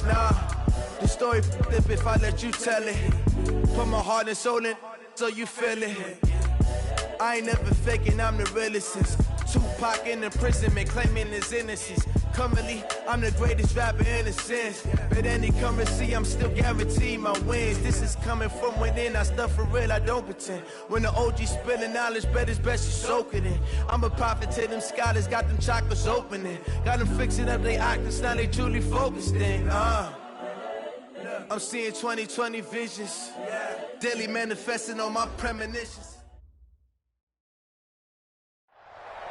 embellish, nah. The story flip if I let you tell it. Put my heart and soul in so you feel it. I ain't never faking, I'm the realest since Tupac in imprisonment, claiming his innocence. Currently, I'm the greatest rapper in a sense. But any currency, I'm still guaranteed my wins. This is coming from within, I stuff for real, I don't pretend. When the OG spilling knowledge, bet it's best you soak it in. I'm a prophet to them scholars, got them chakras opening. Got them fixing up they octaves, now they truly focused in. I'm seeing 2020 visions, daily manifesting on my premonitions.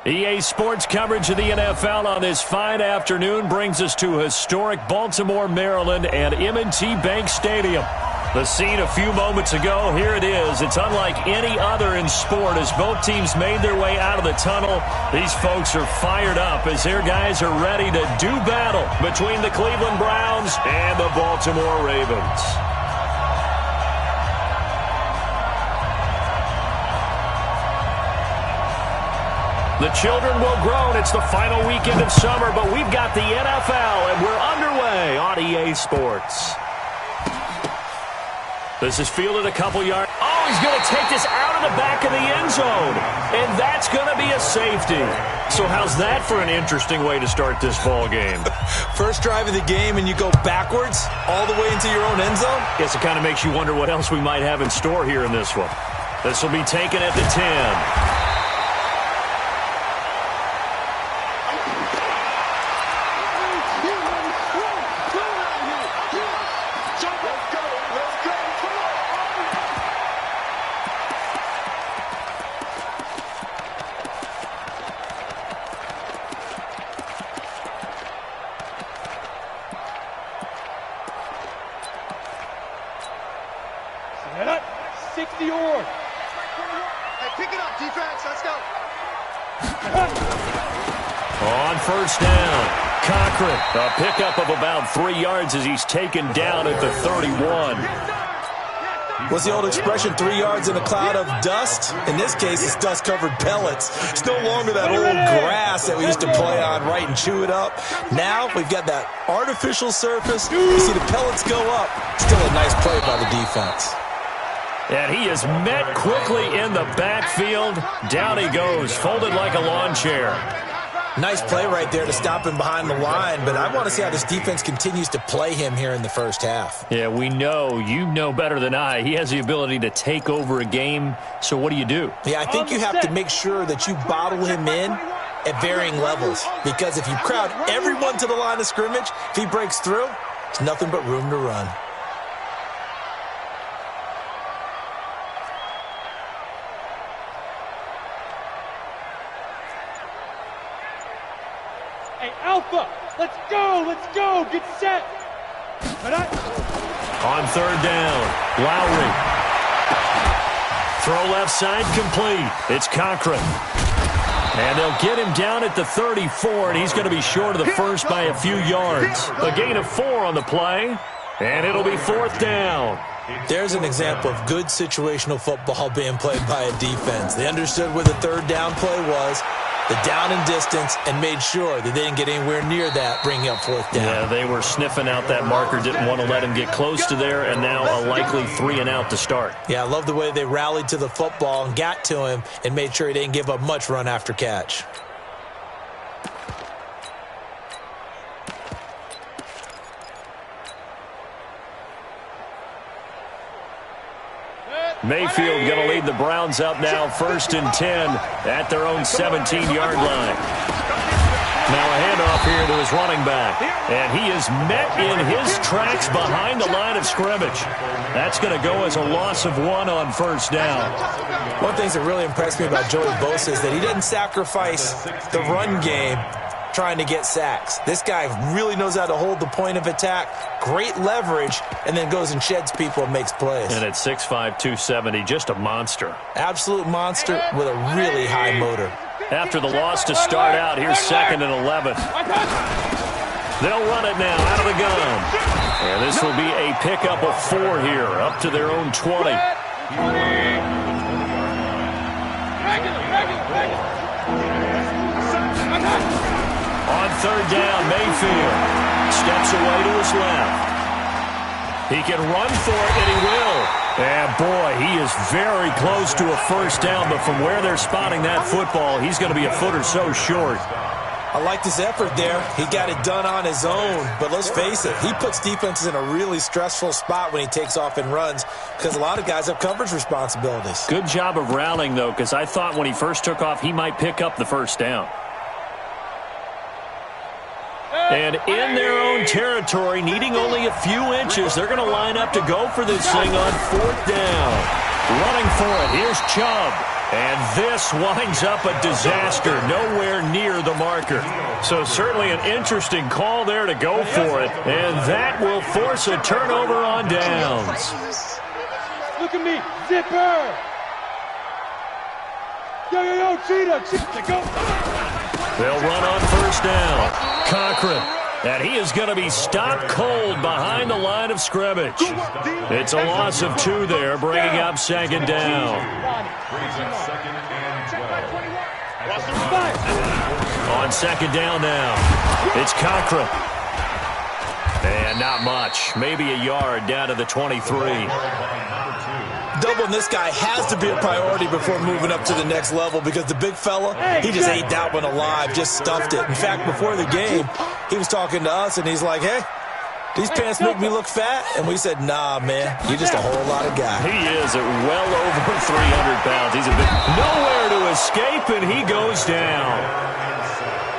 EA Sports coverage of the NFL on this fine afternoon brings us to historic Baltimore, Maryland, and M&T Bank Stadium. The scene a few moments ago, here it is. It's unlike any other in sport as both teams made their way out of the tunnel. These folks are fired up as their guys are ready to do battle between the Cleveland Browns and the Baltimore Ravens. The children will groan. It's the final weekend of summer, but we've got the NFL, and we're underway on EA Sports. This is fielded a couple yards. Oh, he's going to take this out of the back of the end zone, and that's going to be a safety. So how's that for an interesting way to start this ball game? First drive of the game, and you go backwards all the way into your own end zone? Guess it kind of makes you wonder what else we might have in store here in this one. This will be taken at the 10. A pickup of about 3 yards as he's taken down at the 31. What's the old expression, 3 yards in a cloud of dust? In this case, it's dust-covered pellets. It's no longer that old grass that we used to play on, right, and chew it up. Now we've got that artificial surface. You see the pellets go up. Still a nice play by the defense. And he is met quickly in the backfield. Down he goes, folded like a lawn chair. Nice play right there to stop him behind the line, but I want to see how this defense continues to play him here in the first half. Yeah, we know. You know better than I. He has the ability to take over a game, so what do you do? Yeah, I think you have to make sure that you bottle him in at varying levels, because if you crowd everyone to the line of scrimmage, if he breaks through, it's nothing but room to run. Alpha, let's go, get set. On third down, Lowry. Throw left side complete. It's Cochran. And they'll get him down at the 34, and he's going to be short of the first by a few yards. A gain of 4 on the play, and it'll be fourth down. There's an example of good situational football being played by a defense. They understood where the third down play was, the down and distance, and made sure that they didn't get anywhere near that, bringing up fourth down. Yeah, they were sniffing out that marker, didn't want to let him get close to there, and now a likely 3 and out to start. Yeah, I love the way they rallied to the football and got to him and made sure he didn't give up much run after catch. Mayfield going to lead the Browns up now, 1st and 10 at their own 17-yard line. Now a handoff here to his running back, and he is met in his tracks behind the line of scrimmage. That's going to go as a loss of 1 on first down. One of the things that really impressed me about Joey Bosa is that he doesn't sacrifice the run game trying to get sacks. This guy really knows how to hold the point of attack, great leverage, and then goes and sheds people and makes plays. And at 6'5", 270, just a monster. Absolute monster with a really high motor. After the loss to start out, here's 2nd and 11. They'll run it now out of the gun. And this will be a pickup of 4 here, up to their own 20. On third down, Mayfield steps away to his left. He can run for it, and he will. And, boy, he is very close to a first down, but from where they're spotting that football, he's going to be a foot or so short. I like his effort there. He got it done on his own. But let's face it, he puts defenses in a really stressful spot when he takes off and runs because a lot of guys have coverage responsibilities. Good job of rallying, though, because I thought when he first took off, he might pick up the first down. And in their own territory, needing only a few inches, they're going to line up to go for this thing on fourth down. Running for it, here's Chubb. And this winds up a disaster, nowhere near the marker. So certainly an interesting call there to go for it. And that will force a turnover on downs. Look at me, zipper! Yo, cheetah, go! They'll run on first down. Cochran. And he is going to be stopped cold behind the line of scrimmage. It's a loss of 2 there, bringing up second down. On second down now, it's Cochran. And not much, maybe a yard down to the 23. Doubling this guy has to be a priority before moving up to the next level because the big fella, he just ate that one alive, just stuffed it. In fact, before the game, he was talking to us, and he's like, hey, these pants make me look fat. And we said, nah, man, you're just a whole lot of guy. He is at well over 300 pounds. He's a big nowhere to escape, and he goes down.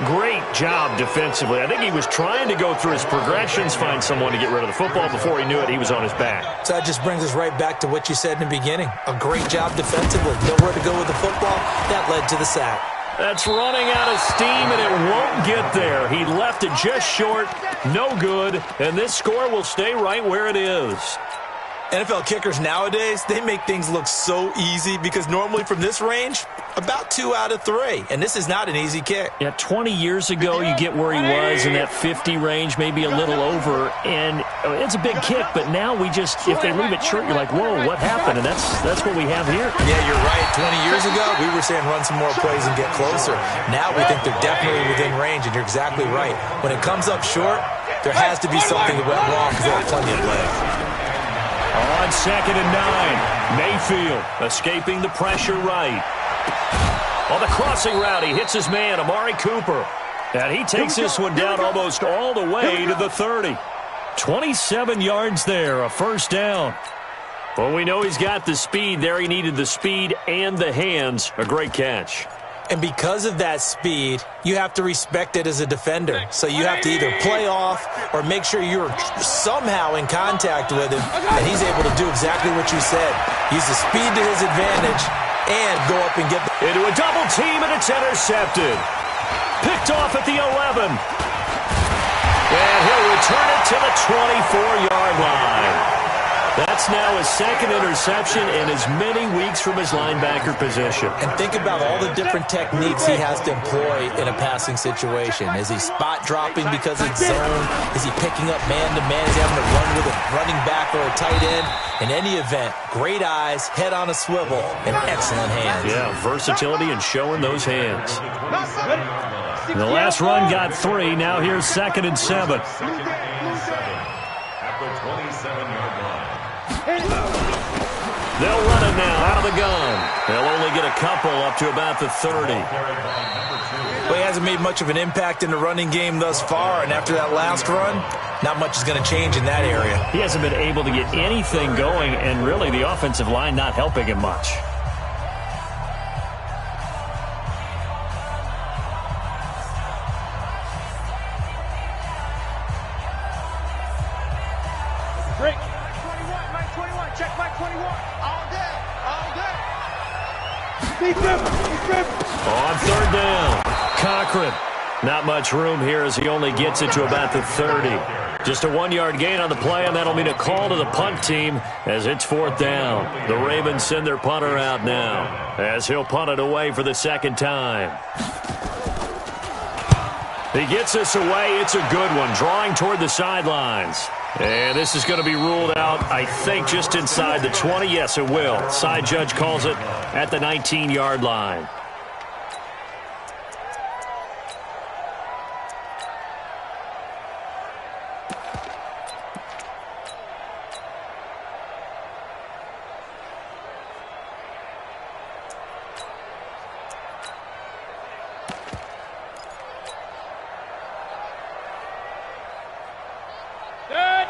Great job defensively. I think he was trying to go through his progressions, find someone to get rid of the football. Before he knew it, he was on his back. So that just brings us right back to what you said in the beginning. A great job defensively. Nowhere to go with the football. That led to the sack. That's running out of steam, and it won't get there. He left it just short. No good. And this score will stay right where it is. NFL kickers nowadays, they make things look so easy because normally from this range, about 2 out of 3. And this is not an easy kick. Yeah, 20 years ago, you get where he was in that 50 range, maybe a little over. And it's a big kick, but now we just, if they leave it short, you're like, whoa, what happened? And that's what we have here. Yeah, you're right. 20 years ago, we were saying run some more plays and get closer. Now we think they're definitely within range, and you're exactly right. When it comes up short, there has to be something that went wrong because they have plenty of leg. On second and 9, Mayfield escaping the pressure right. On the crossing route, he hits his man, Amari Cooper. And he takes this one down almost all the way to the 30. 27 yards there, a first down. Well, we know he's got the speed there. He needed the speed and the hands. A great catch. And because of that speed, you have to respect it as a defender. So you have to either play off or make sure you're somehow in contact with him, and he's able to do exactly what you said. Use the speed to his advantage and go up and get into a double team, and it's intercepted. Picked off at the 11. And he'll return it to the 24-yard line. That's now his second interception in as many weeks from his linebacker position. And think about all the different techniques he has to employ in a passing situation. Is he spot dropping because it's zone? Is he picking up man-to-man? Is he having to run with a running back or a tight end? In any event, great eyes, head on a swivel, and excellent hands. Yeah, versatility and showing those hands. The last run got 3. Now here's second and 7. They'll run it now out of the gun. They'll only get a couple up to about the 30. Well, he hasn't made much of an impact in the running game thus far, and after that last run, not much is going to change in that area. He hasn't been able to get anything going, and really the offensive line not helping him much. Break. 21, check back 21. All day. On third down, Cochran. Not much room here as he only gets it to about the 30. Just a 1-yard gain on the play, and that'll mean a call to the punt team as it's fourth down. The Ravens send their punter out now as he'll punt it away for the second time. He gets this away. It's a good one, drawing toward the sidelines. And this is going to be ruled out, I think, just inside the 20. Yes, it will. Side judge calls it at the 19-yard line.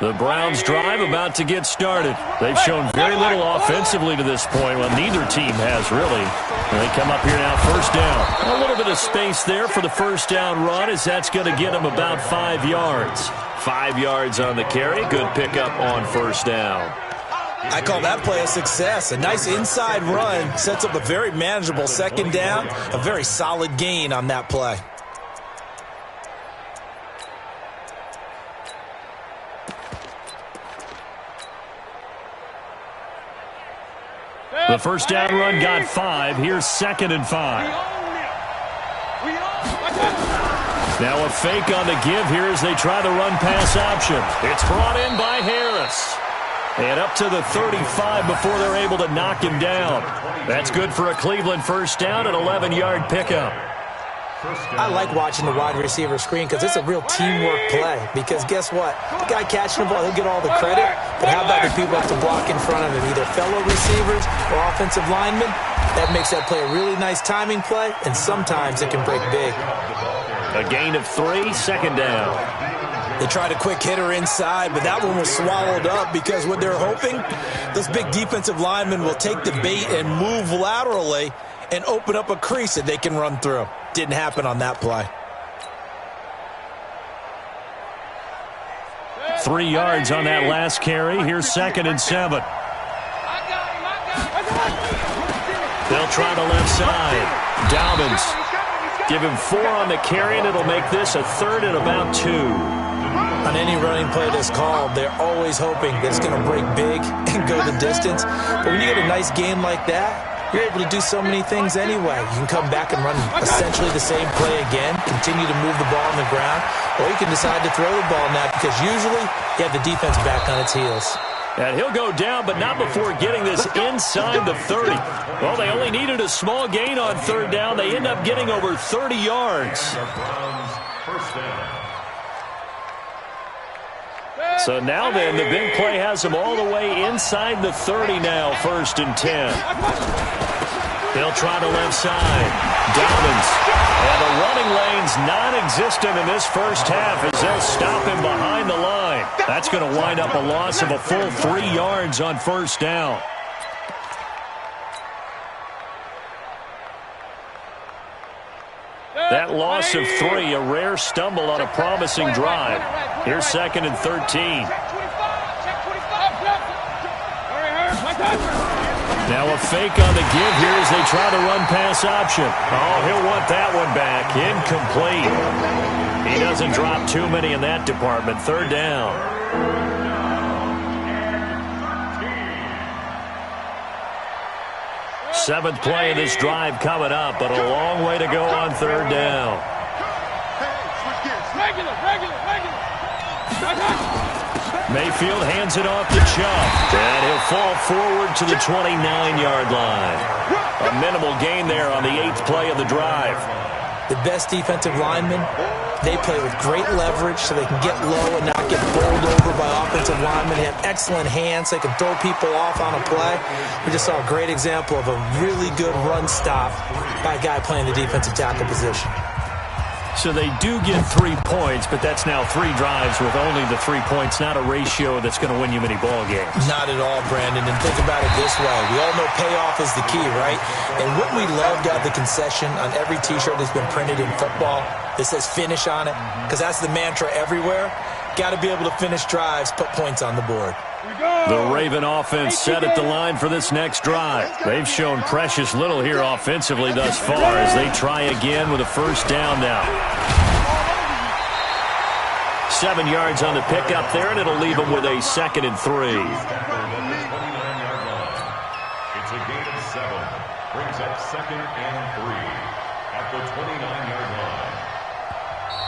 The Browns' drive about to get started. They've shown very little offensively to this point. Well, neither team has really. And they come up here now, first down. A little bit of space there for the first down run, as that's going to get them about 5 yards. 5 yards on the carry. Good pickup on first down. I call that play a success. A nice inside run sets up a very manageable second down. A very solid gain on that play. The first down run got 5. Here's 2nd and 5. Now a fake on the give here as they try the run-pass option. It's brought in by Harris. And up to the 35 before they're able to knock him down. That's good for a Cleveland first down, an 11-yard pickup. I like watching the wide receiver screen because it's a real teamwork play. Because guess what? The guy catching the ball, he'll get all the credit. But how about the people have to block in front of him, either fellow receivers or offensive linemen? That makes that play a really nice timing play, and sometimes it can break big. A gain of 3, second down. They tried a quick hitter inside, but that one was swallowed up because what they're hoping, those big defensive linemen will take the bait and move laterally and open up a crease that they can run through. Didn't happen on that play. 3 yards on that last carry. Here's 2nd and 7. They'll try the left side. Dobbins. Give him 4 on the carry, and it'll make this a 3rd and about 2. On any running play that's called, they're always hoping that it's going to break big and go the distance. But when you get a nice game like that, you're able to do so many things anyway. You can come back and run essentially the same play again, continue to move the ball on the ground, or you can decide to throw the ball now because usually you have the defense back on its heels. And he'll go down, but not before getting this inside the 30. Well, they only needed a small gain on 3rd down. They end up getting over 30 yards. So now then, the big play has them all the way inside the 30 now, 1st and 10. They'll try the left side. Dobbins. And the running lane's non-existent in this first half as they'll stop him behind the line. That's going to wind up a loss of a full 3 yards on first down. That loss of 3, a rare stumble on a promising drive. Here's 2nd and 13. Now a fake on the give here as they try the run-pass option. Oh, he'll want that one back. Incomplete. He doesn't drop too many in that department. 3rd down. Seventh play of this drive coming up, but a long way to go on 3rd down. Mayfield hands it off to Chubb, and he'll fall forward to the 29-yard line. A minimal gain there on the 8th play of the drive. The best defensive linemen, they play with great leverage so they can get low and not get bowled over by offensive linemen. They have excellent hands. They can throw people off on a play. We just saw a great example of a really good run stop by a guy playing the defensive tackle position. So they do get 3 points, but that's now 3 drives with only the 3 points, not a ratio that's going to win you many ball games. Not at all, Brandon. And think about it this way. We all know payoff is the key, right? And wouldn't we love to have the concession on every T-shirt that's been printed in football that says finish on it? Because that's the mantra everywhere. Got to be able to finish drives, put points on the board. The Raven offense set at the line for this next drive. They've shown precious little here offensively thus far as they try again with a first down now. 7 yards on the pickup there, and it'll leave them with a 2nd and 3. It's a gain of 7. Brings up 2nd and 3 at the 29-yard line.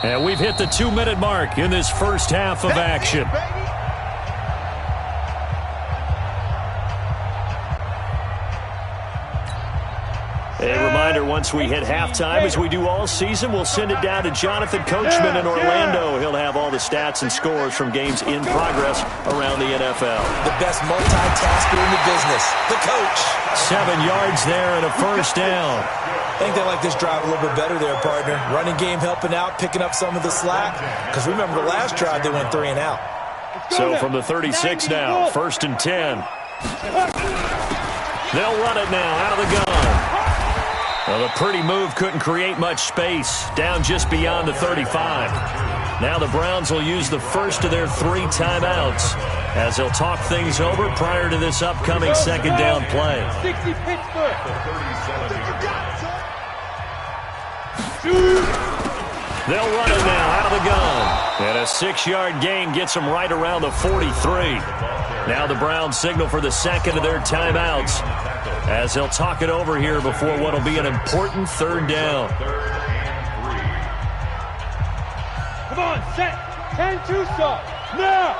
And we've hit the 2-minute mark in this first half of action. A reminder, once we hit halftime, as we do all season, we'll send it down to Jonathan Coachman in Orlando. He'll have all the stats and scores from games in progress around the NFL. The best multitasker in the business, the coach. 7 yards there and a first down. I think they like this drive a little bit better there, partner. Running game helping out, picking up some of the slack. Because remember the last drive, they went 3 and out. So from the 36 now, 1st and 10. They'll run it now out of the gun. Well, the pretty move couldn't create much space. Down just beyond the 35. Now the Browns will use the first of their 3 timeouts as they'll talk things over prior to this upcoming second down play. 60 Pittsburgh. They'll run it now out of the gun. And a 6-yard gain gets them right around the 43. Now the Browns signal for the second of their timeouts as they'll talk it over here before what will be an important 3rd down. Come on, set. 10-2 start. Now.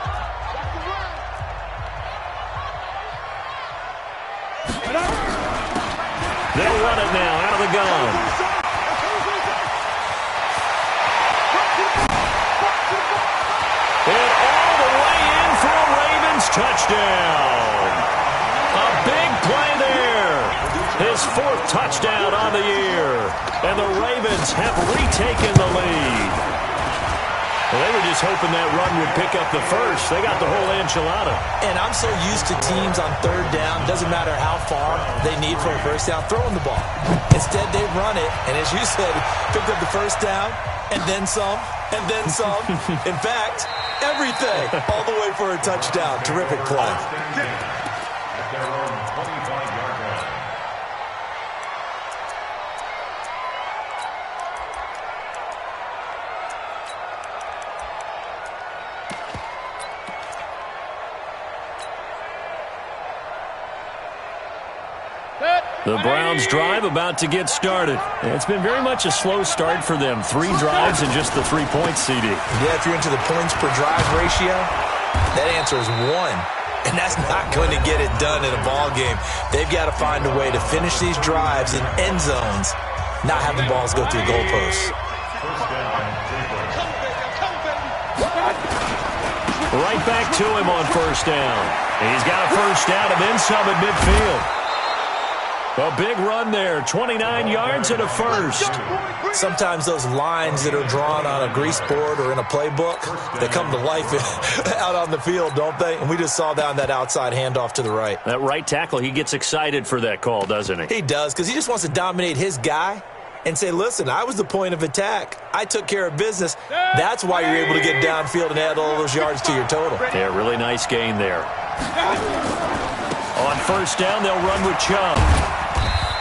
They'll run it now out of the gun. And all the way in for a Ravens touchdown. A big play there. His 4th touchdown on the year. And the Ravens have retaken the lead. Well, they were just hoping that run would pick up the first. They got the whole enchilada. And I'm so used to teams on 3rd down, doesn't matter how far they need for a first down, throwing the ball. Instead, they run it, and as you said, picked up the first down, and then some, and then some. In fact, everything, all the way for a touchdown. Terrific play. The Browns drive about to get started. It's been very much a slow start for them. 3 drives and just the 3 points, CD. Yeah, if you're into the points per drive ratio, that answer is 1. And that's not going to get it done in a ball game. They've got to find a way to finish these drives in end zones, not have the balls go through goalposts. Right back to him on 1st down. He's got a first down and then some at midfield. A big run there, 29 yards and a first. Sometimes those lines that are drawn on a grease board or in a playbook, they come to life out on the field, don't they? And we just saw that on that outside handoff to the right. That right tackle, he gets excited for that call, doesn't he? He does, because he just wants to dominate his guy and say, listen, I was the point of attack. I took care of business. That's why you're able to get downfield and add all those yards to your total. Yeah, really nice gain there. On 1st down, they'll run with Chubb.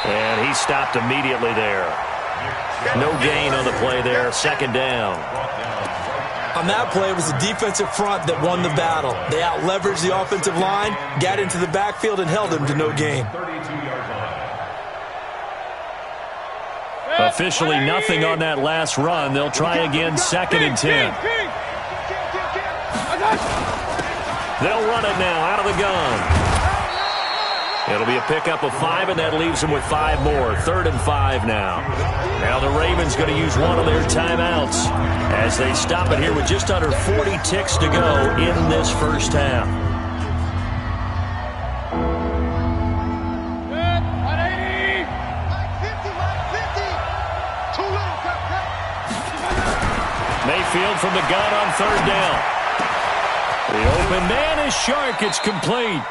And he stopped immediately there. No gain on the play there. 2nd down. On that play, it was the defensive front that won the battle. They out-leveraged the offensive line, got into the backfield, and held them to no gain. Officially nothing on that last run. They'll try again 2nd and 10. They'll run it now out of the gun. It'll be a pickup of 5, and that leaves them with 5 more. 3rd and 5 now. Now the Ravens going to use one of their timeouts as they stop it here with just under 40 ticks to go in this first half. Mayfield from the gun on 3rd down. The open man is Shark. It's complete.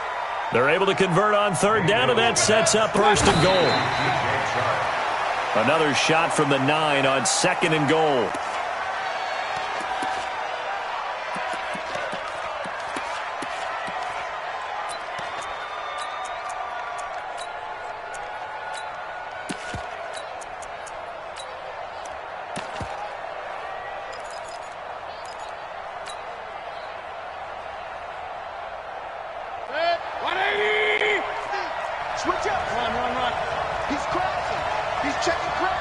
They're able to convert on 3rd down, and that sets up 1st and goal. Another shot from the 9 on 2nd and goal. Switch up. Run. He's crossing. He's checking cross.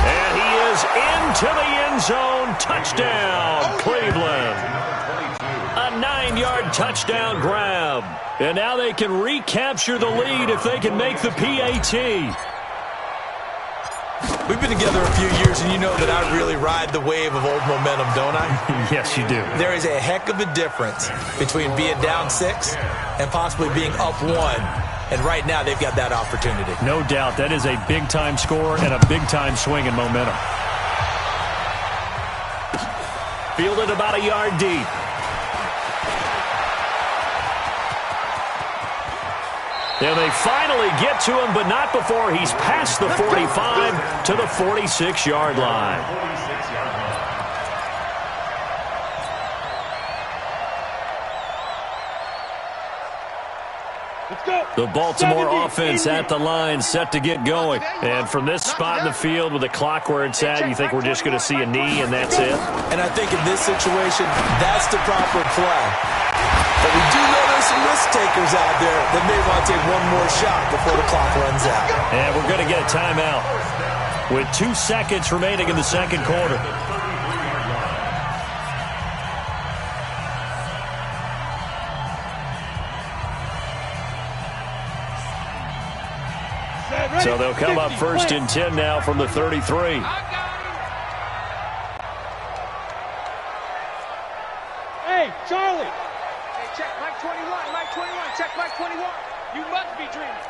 And he is into the end zone. Touchdown, Cleveland. A 9-yard touchdown grab. And now they can recapture the lead if they can make the PAT. We've been together a few years, and you know that I really ride the wave of old momentum, don't I? Yes, you do. There is a heck of a difference between being down 6 and possibly being up 1. And right now, they've got that opportunity. No doubt. That is a big-time score and a big-time swing in momentum. fielded about a yard deep. And they finally get to him, but not before he's past the 45 to the 46-yard line. The Baltimore offense at the line, set to get going. And from this spot in the field with the clock where it's at, you think we're just going to see a knee and that's it? And I think in this situation, that's the proper play. But we do know there's some risk takers out there that may want to take one more shot before the clock runs out. And we're going to get a timeout with 2 seconds remaining in the second quarter. So they'll come up first and 10 now from the 33. Hey, Charlie. Hey, check Mike 21, Mike 21, check Mike 21. You must be dreaming.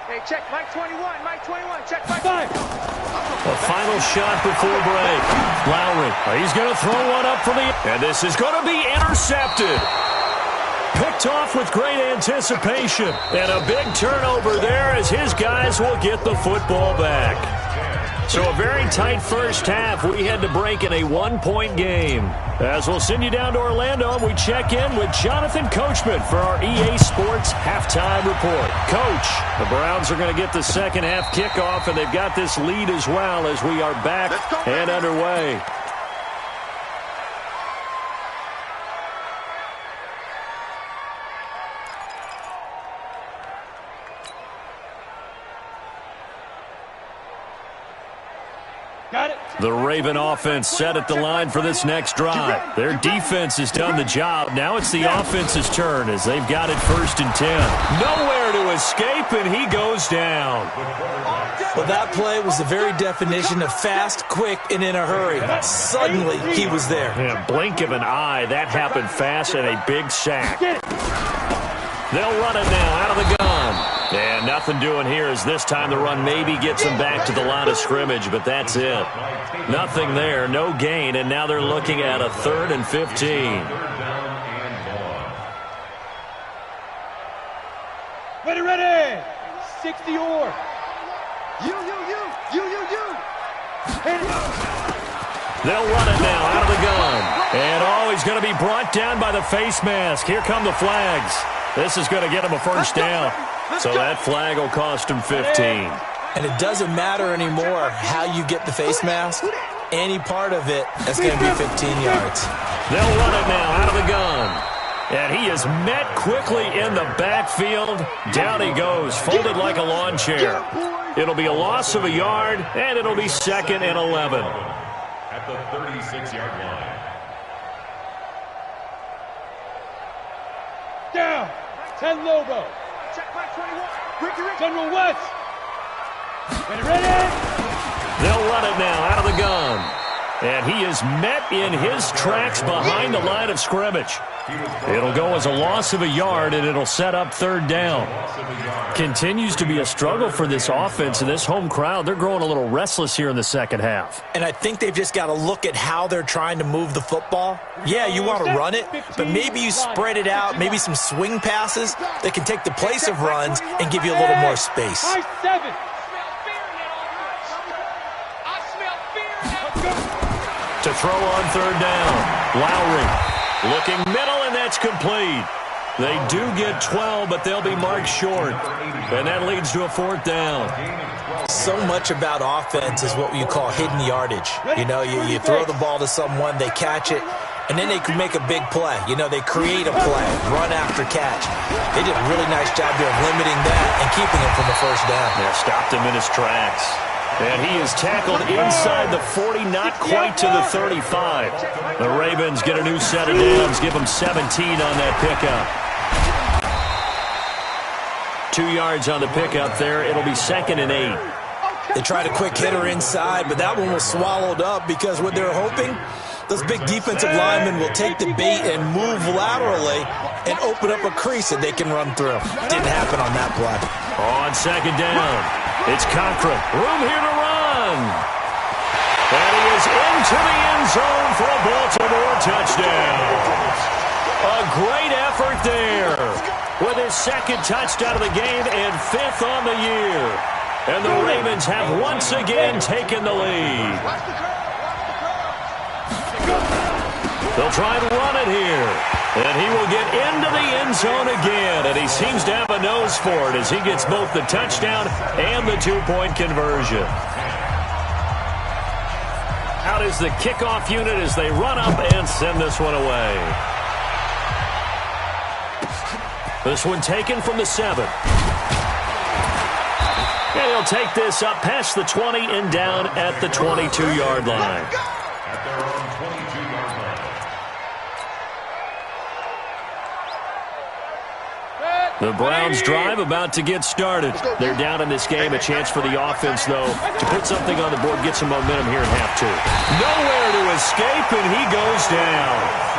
Hey, check Mike 21, Mike 21, check Mike 5. A final shot before break. Lowry, he's going to throw one up for the... And this is going to be intercepted. Picked off with great anticipation. And a big turnover there as his guys will get the football back. So a very tight first half. We had to break in a 1-point game. As we'll send you down to Orlando, we check in with Jonathan Coachman for our EA Sports Halftime Report. Coach, the Browns are going to get the second half kickoff, and they've got this lead as well as we are back and underway. The Raven offense set at the line for this next drive. Their defense has done the job. Now it's the offense's turn as they've got it first and 10. Nowhere to escape, and he goes down. Well, that play was the very definition of fast, quick, and in a hurry. Suddenly, he was there. Yeah, blink of an eye. That happened fast and a big sack. They'll run it now out of the gun. And nothing doing here as this time the run maybe gets them back to the line of scrimmage, but that's it. Nothing there, no gain, and now they're looking at a 3rd and 15. Ready. 60 or. You. They'll run it now out of the gun. And he's going to be brought down by the face mask. Here come the flags. This is going to get him a first down. So that flag will cost him 15. And it doesn't matter anymore how you get the face mask. Any part of it, that's going to be 15 yards. They'll run it now out of the gun. And he is met quickly in the backfield. Down he goes, folded like a lawn chair. It'll be a loss of a yard, and it'll be 2nd and 11. At the 36-yard line. Down. 10 Lobo. Check my 21. General West. Ready. They'll run it now out of the gun. And he is met in his tracks behind the line of scrimmage. It'll go as a loss of a yard, and it'll set up 3rd down. Continues to be a struggle for this offense and this home crowd. They're growing a little restless here in the second half. And I think they've just got to look at how they're trying to move the football. Yeah, you want to run it, but maybe you spread it out, maybe some swing passes that can take the place of runs and give you a little more space. To throw on 3rd down, Lowry looking middle, and that's complete. They do get 12, but they'll be marked short, and that leads to a 4th down. So much about offense is what you call hidden yardage. You know, you throw the ball to someone, they catch it, and then they can make a big play. You know, they create a play, run after catch. They did a really nice job there of limiting that and keeping him from the first down. Yeah, stopped him in his tracks. And he is tackled inside the 40, not quite to the 35. The Ravens get a new set of downs, give them 17 on that pickup. 2 yards on the pickup there. It'll be 2nd and 8. They tried a quick hitter inside, but that one was swallowed up because what they're hoping, those big defensive linemen will take the bait and move laterally and open up a crease that they can run through. Didn't happen on that play. On 2nd down, it's Cochran. Room here to run. And he is into the end zone for a Baltimore more touchdowns. A great effort there with his second touchdown of the game and 5th on the year. And the Ravens have once again taken the lead. They'll try and run it here. And he will get into the end zone again. And he seems to have a nose for it as he gets both the touchdown and the 2-point conversion. Out is the kickoff unit as they run up and send this one away. This one taken from the 7. And he'll take this up past the 20 and down at the 22-yard line. At their own 22-yard line. The Browns drive about to get started. They're down in this game. A chance for the offense, though, to put something on the board, get some momentum here in half 2. Nowhere to escape, and he goes down.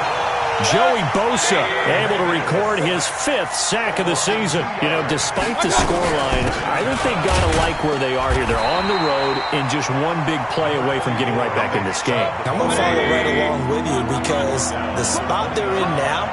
Joey Bosa able to record his 5th sack of the season. You know, despite the scoreline, I think they've got to like where they are here. They're on the road and just one big play away from getting right back in this game. I'm going to follow right along with you because the spot they're in now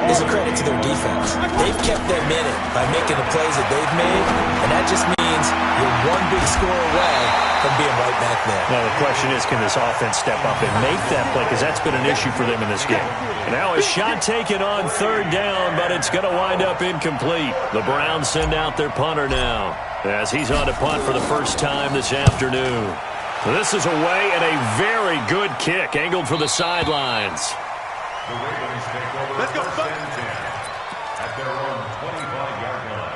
is a credit to their defense. They've kept them in it by making the plays that they've made, and that just means you're one big score away from being right back there. Now, the question is, can this offense step up and make that play? Because that's been an issue for them in this game. Now a shot taken on 3rd down, but it's going to wind up incomplete. The Browns send out their punter now as he's on to punt for the first time this afternoon. This is away and a very good kick angled for the sidelines. The Ravens take over. Let's go, first and 10 at their own 25-yard line.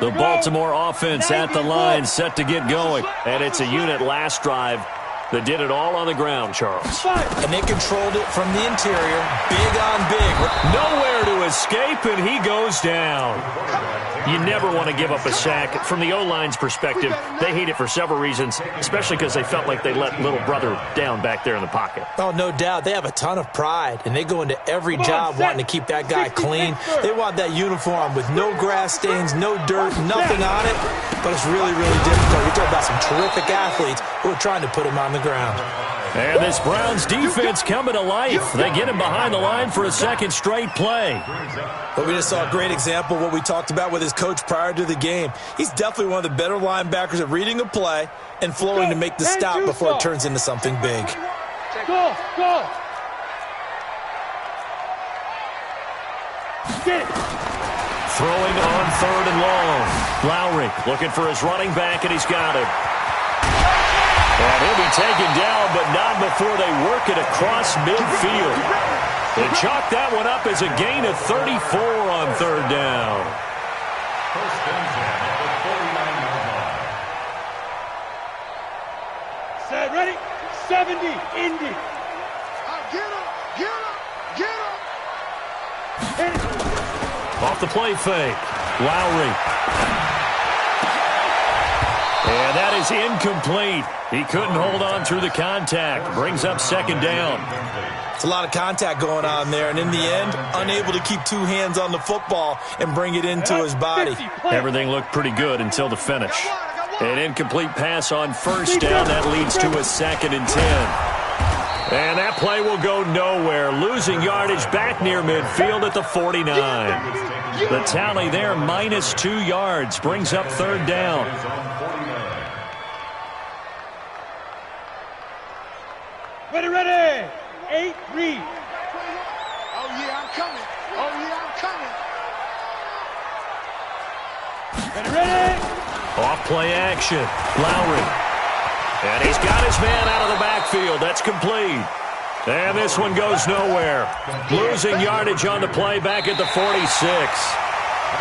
The Baltimore offense at the line, set to get going. And it's a unit last drive that did it all on the ground, Charles. And they controlled it from the interior, big on big. Nowhere to escape, and he goes down. You never want to give up a sack. From the O-line's perspective, they hate it for several reasons, especially because they felt like they let little brother down back there in the pocket. Oh, no doubt. They have a ton of pride, and they go into every job wanting to keep that guy clean. They want that uniform with no grass stains, no dirt, nothing on it. But it's really, really difficult. You're talking about some terrific athletes who are trying to put him on the ground. And this Browns defense coming to life. They get him behind the line for a second straight play. But we just saw a great example of what we talked about with his coach prior to the game. He's definitely one of the better linebackers at reading a play and flowing to make the stop before it turns into something big. Go, go. Get it. Throwing on 3rd and long. Lowry looking for his running back, and he's got him. And he'll be taken down, but not before they work it across midfield. They chalk that one up as a gain of 34 on 3rd down. First and 10 at the 49-yard line. Set, ready? 70, Indy. Get him, get him, get him. Hit it. Off the play fake. Lowry. And that is incomplete. He couldn't hold on through the contact. Brings up 2nd down. It's a lot of contact going on there, and in the end, unable to keep 2 hands on the football and bring it into his body. Everything looked pretty good until the finish. An incomplete pass on 1st down. That leads to a 2nd and 10. And that play will go nowhere. Losing yardage back near midfield at the 49. The tally there, -2 yards. Brings up 3rd down. Ready, ready. 8, read. Oh, yeah, I'm coming. Oh, yeah, I'm coming. Ready, ready. Off play action. Lowry. And he's got his man out of the backfield. That's complete. And this one goes nowhere. Losing yardage on the play back at the 46.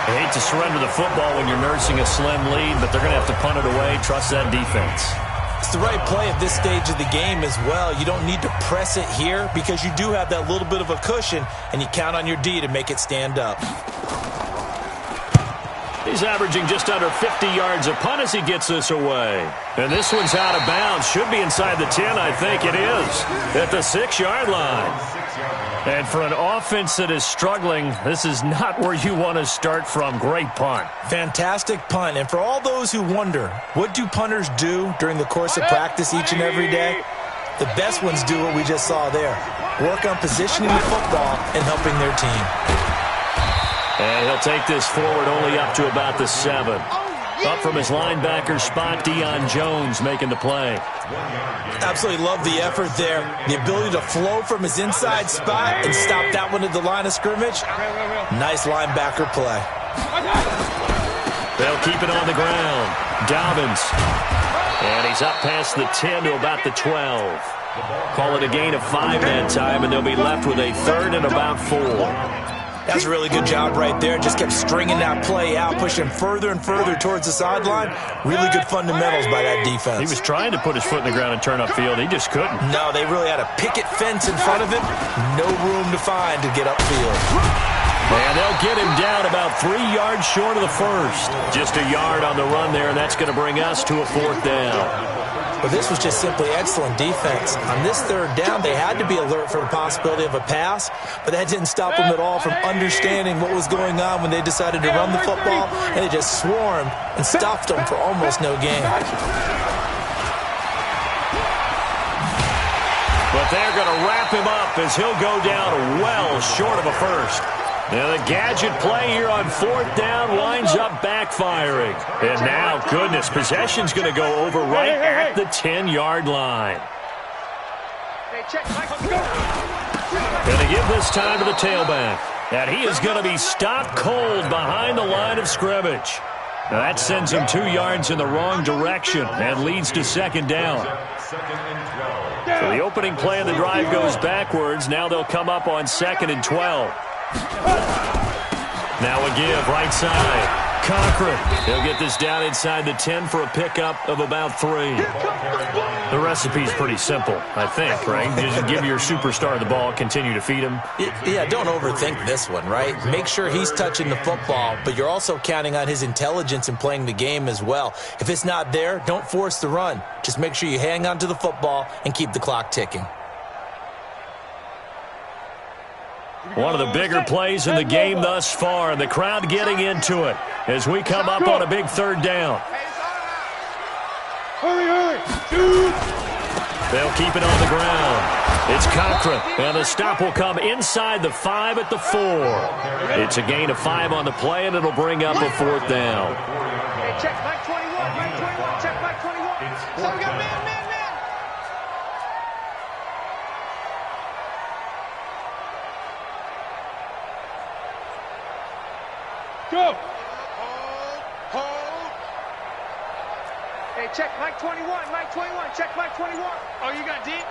I hate to surrender the football when you're nursing a slim lead, but they're going to have to punt it away. Trust that defense. It's the right play at this stage of the game as well. You don't need to press it here because you do have that little bit of a cushion, and you count on your D to make it stand up. He's averaging just under 50 yards a punt as he gets this away. And this one's out of bounds. Should be inside the 10, I think it is. At the 6-yard line. And for an offense that is struggling, this is not where you want to start from. Great punt. Fantastic punt. And for all those who wonder, what do punters do during the course of practice each and every day? The best ones do what we just saw there. Work on positioning the football and helping their team. And he'll take this forward only up to about the 7. Up from his linebacker spot, Deion Jones making the play. Absolutely love the effort there. The ability to flow from his inside spot and stop that one at the line of scrimmage. Nice linebacker play. They'll keep it on the ground. Dobbins. And he's up past the 10 to about the 12. Call it a gain of 5 that time, and they'll be left with a 3rd and about 4. That's a really good job right there. Just kept stringing that play out, pushing further and further towards the sideline. Really good fundamentals by that defense. He was trying to put his foot in the ground and turn upfield. He just couldn't. No, they really had a picket fence in front of him. No room to find to get upfield. And they'll get him down about 3 yards short of the first. Just a yard on the run there, and that's going to bring us to a 4th down. But this was just simply excellent defense. On this 3rd down, they had to be alert for the possibility of a pass, but that didn't stop them at all from understanding what was going on when they decided to run the football, and they just swarmed and stuffed them for almost no gain. But they're going to wrap him up as he'll go down well short of a first. Now the gadget play here on 4th down winds up backfiring. And now, goodness, possession's going to go over right at the 10-yard line. Going to give this time to the tailback. And he is going to be stopped cold behind the line of scrimmage. Now that sends him 2 yards in the wrong direction and leads to 2nd down. So the opening play of the drive goes backwards. Now they'll come up on 2nd and 12. Now a give right side. Cochran. He'll get this down inside the 10 for a pickup of about 3. The recipe's pretty simple, I think, right? Just give your superstar the ball, continue to feed him. Yeah, don't overthink this one, right? Make sure he's touching the football, but you're also counting on his intelligence in playing the game as well. If it's not there, don't force the run. Just make sure you hang on to the football and keep the clock ticking. One of the bigger plays in the game thus far, and the crowd getting into it as we come up on a big 3rd down. Hurry! They'll keep it on the ground. It's Cochran, and the stop will come inside the 5 at the 4. It's a gain of 5 on the play, and it'll bring up a 4th down. Hey, check Mike 21, Mike 21, check Mike 21. So we got man. Go! Hold. Hey, check Mike 21, Mike 21, check Mike 21. Oh, you got deep?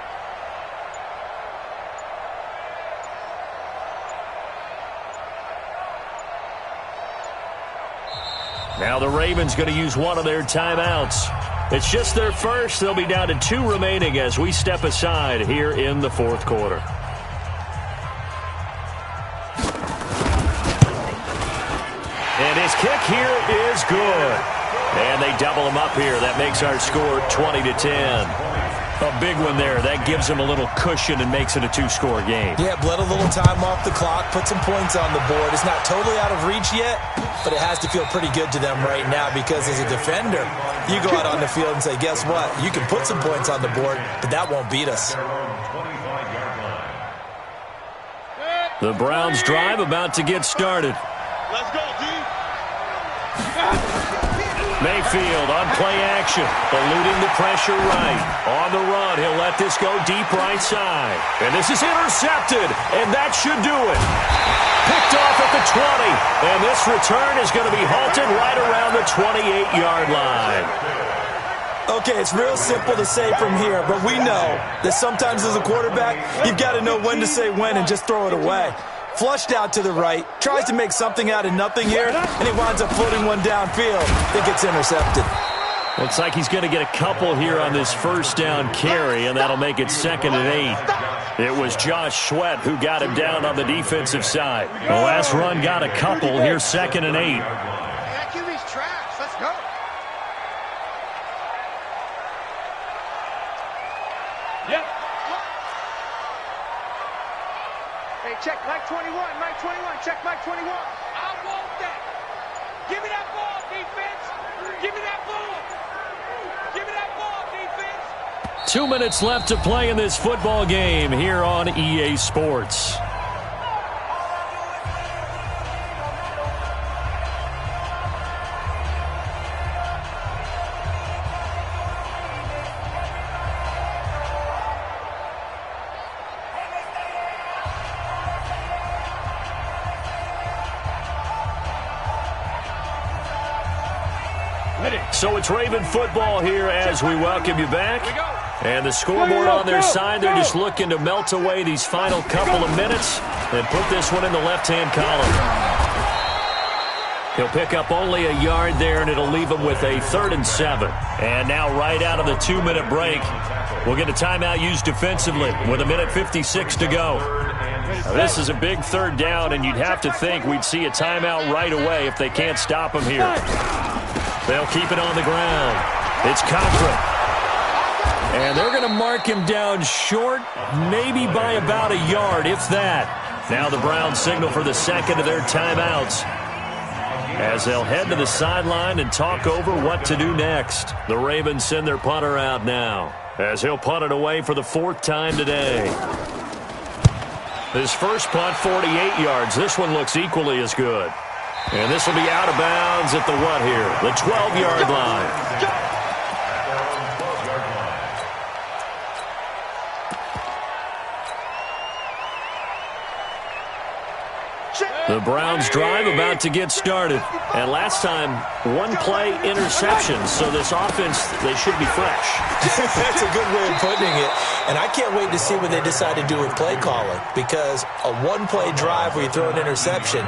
Now the Ravens going to use one of their timeouts. It's just their first. They'll be down to 2 remaining as we step aside here in the 4th quarter. And his kick here is good. And they double him up here. That makes our score 20-10. A big one there. That gives them a little cushion and makes it a 2-score game. Yeah, bled a little time off the clock, put some points on the board. It's not totally out of reach yet, but it has to feel pretty good to them right now because as a defender, you go out on the field and say, guess what? You can put some points on the board, but that won't beat us. The Browns drive about to get started. Let's go, D. Mayfield on play action, eluding the pressure right. On the run, he'll let this go deep right side. And this is intercepted, and that should do it. Picked off at the 20, and this return is going to be halted right around the 28-yard line. Okay, it's real simple to say from here, but we know that sometimes as a quarterback, you've got to know when to say when and just throw it away. Flushed out to the right, tries to make something out of nothing here, and he winds up floating one downfield. It gets intercepted. Looks like he's going to get a couple here on this 1st down carry, and that'll make it 2nd and 8. It was Josh Sweat who got him down on the defensive side. The last run got a couple. Here's 2nd and 8. That QB's trash. Let's go. Hey, Hey, check Mike 21, Mike 21, check Mike 21. I want that. Give me that ball, defense. Give me that ball. Give me that ball, defense. 2 minutes left to play in this football game here on EA Sports. So it's Raven football here as we welcome you back. And the scoreboard on their side, they're just looking to melt away these final couple of minutes and put this one in the left-hand column. He'll pick up only a yard there, and it'll leave him with a 3rd and 7. And now right out of the 2-minute break, we'll get a timeout used defensively with 1:56 to go. Now, this is a big 3rd down, and you'd have to think we'd see a timeout right away if they can't stop him here. They'll keep it on the ground. It's Cochran. And they're going to mark him down short, maybe by about a yard, if that. Now the Browns signal for the second of their timeouts as they'll head to the sideline and talk over what to do next. The Ravens send their punter out now as he'll punt it away for the 4th time today. His first punt, 48 yards. This one looks equally as good. And this will be out of bounds at the what here? The 12-yard line. The Browns drive about to get started. And last time, 1-play interception. So this offense, they should be fresh. That's a good way of putting it. And I can't wait to see what they decide to do with play calling. Because a 1-play drive where you throw an interception,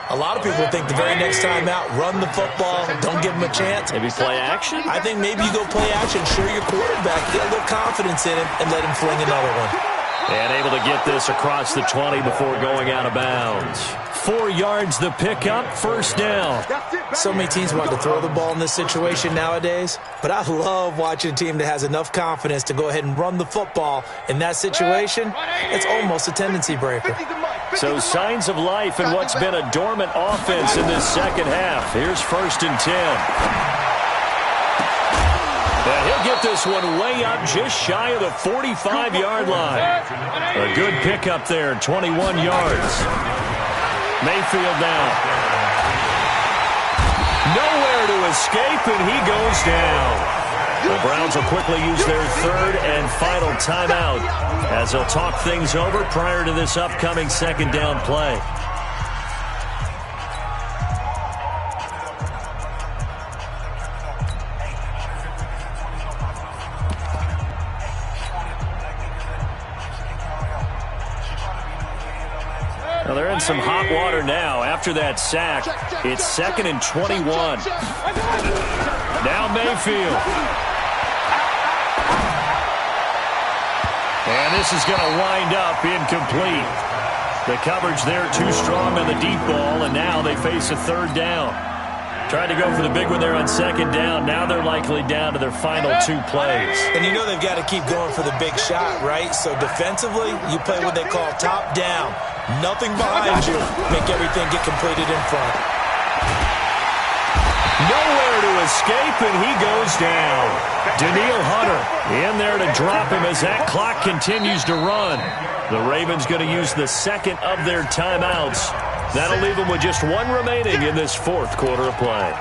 a lot of people think the very next time out, run the football, don't give him a chance. Maybe play action? I think maybe you go play action, show your quarterback, get a little confidence in him, and let him fling another one. And able to get this across the 20 before going out of bounds. 4 yards the pickup, 1st down. So many teams want to throw the ball in this situation nowadays, but I love watching a team that has enough confidence to go ahead and run the football. In that situation, it's almost a tendency breaker. So signs of life in what's been a dormant offense in this second half. Here's 1st and 10. And he'll get this one way up just shy of the 45-yard line. A good pickup there, 21 yards. Mayfield now. Nowhere to escape, and he goes down. The Browns will quickly use their 3rd and final timeout as they'll talk things over prior to this upcoming 2nd down play. Now they're in some hot water now. After that sack, it's 2nd and 21. Now Mayfield. And this is going to wind up incomplete. The coverage there too strong on the deep ball, and now they face a 3rd down. Tried to go for the big one there on 2nd down. Now they're likely down to their final 2 plays. And you know they've got to keep going for the big shot, right? So defensively, you play what they call top down. Nothing behind you. Make everything get completed in front. Nowhere to escape, and he goes down. Daniil Hunter in there to drop him as that clock continues to run. The Ravens going to use the 2nd of their timeouts. That'll leave them with just 1 remaining in this 4th quarter of play.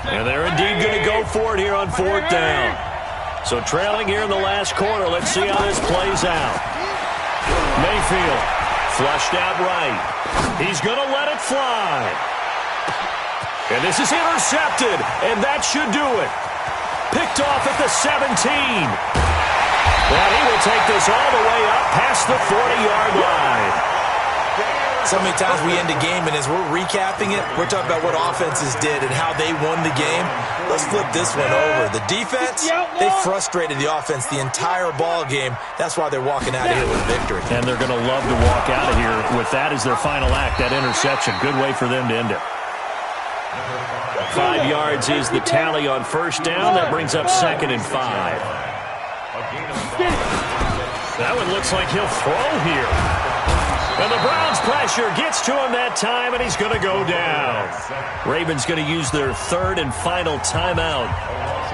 And they're indeed going to go for it here on 4th down. So trailing here in the last quarter, let's see how this plays out. Mayfield flushed out right. He's going to let it fly. And this is intercepted, and that should do it. Picked off at the 17. And he will take this all the way up past the 40-yard line. So many times we end a game, and as we're recapping it, we're talking about what offenses did and how they won the game. Let's flip this one over. The defense, they frustrated the offense the entire ball game. That's why they're walking out of here with victory. And they're going to love to walk out of here with that as their final act, that interception. Good way for them to end it. 5 yards is the tally on first down. That brings up 2nd and 5. That one looks like he'll throw here. And the Browns' pressure gets to him that time, and he's going to go down. Ravens going to use their 3rd and final timeout.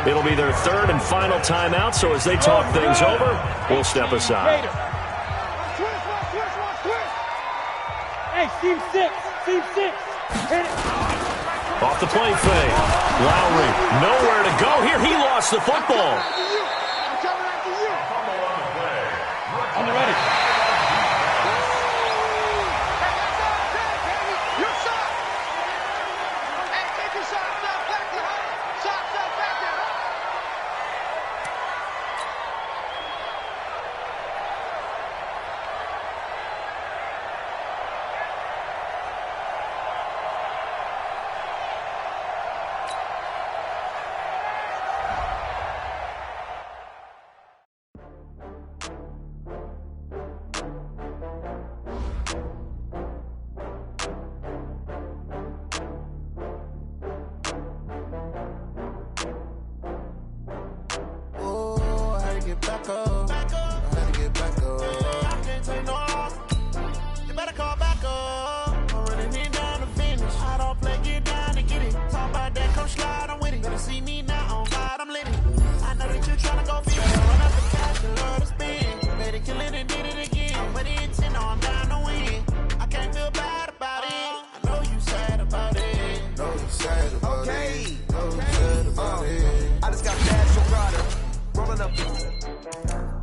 It'll be their 3rd and final timeout, so as they talk things over, we'll step aside. Hey, team 6. Hit it. Off the play fake. Lowry, nowhere to go here. He lost the football. On the ready.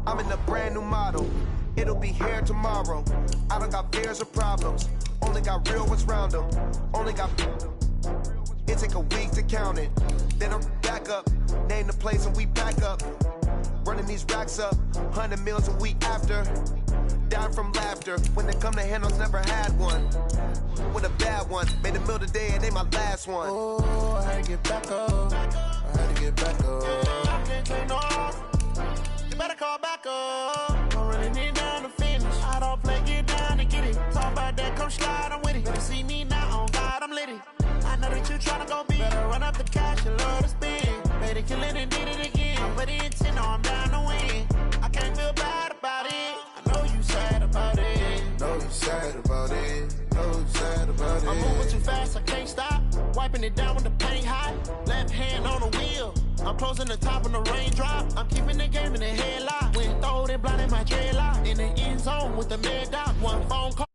I'm in a brand new model. It'll be here tomorrow. I don't got fears or problems. Only got real ones round them. Only got. It take a week to count it. Then I'm back up. Name the place and we back up. Running these racks up. 100 meals a week after. Dying from laughter. When it come to handles, never had one. With a bad one. Made a meal today and they my last one. Oh, I had to get back up. I had to get back up. I can't take no off. You better call back up. I'm running it down to finish. I don't play, get down and get it. Talk about that, come slide, I'm with it. Better see me now, on God, I'm litty. I know that you tryna go big. Better run up the cash, you love to spend. Better kill it and did it again. I'm with it, no, I'm down to win. I can't feel bad about it. I know you sad about it. Know you sad about it. Know you sad about it. I'm moving too fast, I can't stop. Wiping it down with the paint hot. Left hand on the wheel. I'm closing the top on the raindrop. I'm keeping the game in the headlock. When throwed and blinding my dreadlock. In the end zone with the mad dot. One phone call.